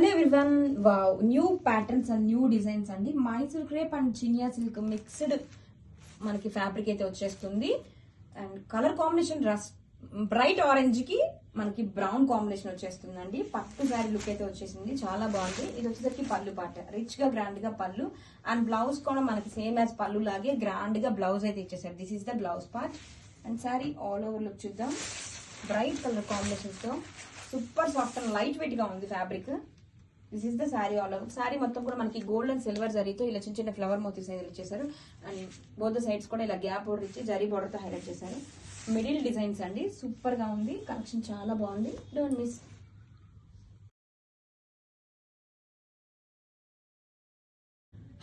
Hello everyone, wow, new patterns and new designs అండి. Mysore crepe and Chiniya silk mixed మనకి fabric అయితే వచ్చేస్తుంది. And colour combination bright orange కి మనకి బ్రౌన్ కాంబినేషన్ వచ్చేస్తుందండి. పట్టు శారీ లుక్ అయితే వచ్చేసింది, చాలా బాగుంది. ఇది వచ్చేసరికి పళ్ళు పాట, రిచ్ గా గ్రాండ్ గా పళ్ళు అండ్ బ్లౌజ్ కూడా మనకి సేమ్ యాజ్ పళ్ళు లాగే గ్రాండ్ గా బ్లౌజ్ అయితే ఇచ్చేసారు. This is the blouse part. And sari all over look చూద్దాం. బ్రైట్ కలర్ కాంబినేషన్స్ తో super soft and light weight గా ఉంది fabric. This is the sari all over. Sari మొత్తం కూడా మనకి గోల్డ్ అండ్ సిల్వర్ జరీతో ఇలా చిన్న చిన్న ఫ్లవర్ మోతీస్ అయితే ఇచ్చేసారు. అండ్ బోత్ ద సైడ్స్ కూడా ఇలా గ్యాప్ బోర్డర్ ఇచ్చి జరీ బోర్డర్ తో హైలైట్ చేశారు. మిడిల్ డిజైన్స్ అండి, సూపర్ గా ఉంది. కలెక్షన్ చాలా బాగుంది, don't miss.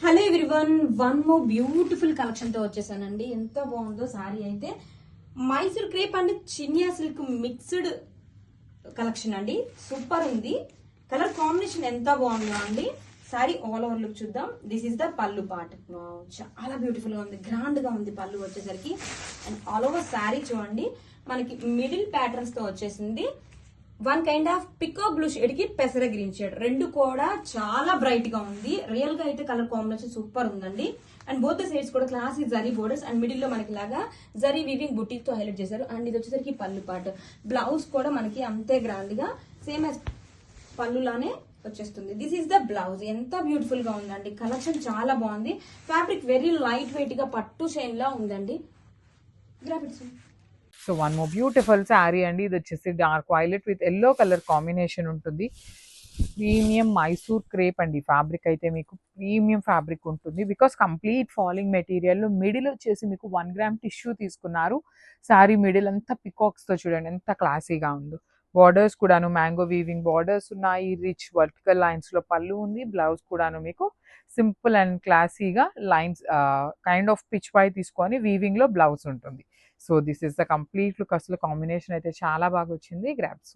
Hello everyone, one more beautiful collection తో వచ్చేసానండి. ఎంత బాగుందో శారీ అయితే. Mysore crepe and Chiniya silk mixed collection అండి, సూపర్ ఉంది. కలర్ కాంబినేషన్ ఎంత బాగుందో అండి. శారీ ఆల్ ఓవర్ లుక్ చూద్దాం. దిస్ ఇస్ ద పళ్ళు పార్ట్. చాలా బ్యూటిఫుల్ గా ఉంది, గ్రాండ్ గా ఉంది పళ్ళు వచ్చేసరికి. అండ్ ఆల్ ఓవర్ శారీ చూడండి, మనకి మిడిల్ ప్యాటర్న్స్ తో వచ్చేసింది. One kind of pico blue shade కి పెసర గ్రీన్ షేడ్, రెండు కూడా చాలా బ్రైట్ గా ఉంది. రియల్ గా అయితే కలర్ కాంబినేషన్ సూపర్ ఉందండి. అండ్ బోత్ ద సైడ్స్ కూడా classy zari borders and middle లో మనకి లాగా జరీ వీవింగ్ బుటీస్ తో హైలైట్ చేశారు. అండ్ ఇది వచ్చేసరికి పళ్ళు పార్ట్. బ్లౌజ్ కూడా మనకి అంతే గ్రాండ్ గా సేమ్ యాజ్ పళ్ళులానే వచ్చేస్తుంది. This is the blouse. ఎంత బ్యూటిఫుల్ గా ఉందండి, కలెక్షన్ చాలా బాగుంది. ఫ్యాబ్రిక్ వెరీ లైట్ వెయిట్ గా పట్టు షైన్ లా ఉందండి. So one more beautiful sari అండి. ఇది వచ్చేసి dark violet with yellow colour combination ఉంటుంది. ప్రీమియం మైసూర్ క్రేప్ అండి. ఫ్యాబ్రిక్ అయితే మీకు ప్రీమియం ఫ్యాబ్రిక్ ఉంటుంది, because complete falling material. Middle వచ్చేసి మీకు 1 గ్రామ్ టిష్యూ తీసుకున్నారు. శారీ మిడిల్ అంతా పికాక్స్ తో చూడండి ఎంత క్లాసీగా ఉందో. బార్డర్స్ కూడాను మ్యాంగో వీవింగ్ బార్డర్స్ ఉన్నాయి. రిచ్ వర్టికల్ లైన్స్ లో పళ్ళు ఉంది. బ్లౌజ్ కూడాను మీకు సింపుల్ అండ్ క్లాసీగా లైన్స్ కైండ్ ఆఫ్ పిచ్ పై తీసుకొని వీవింగ్ లో బ్లౌజ్ ఉంటుంది. So this is the complete look. అసలు కాంబినేషన్ అయితే చాలా బాగా వచ్చింది. గ్రాప్స్.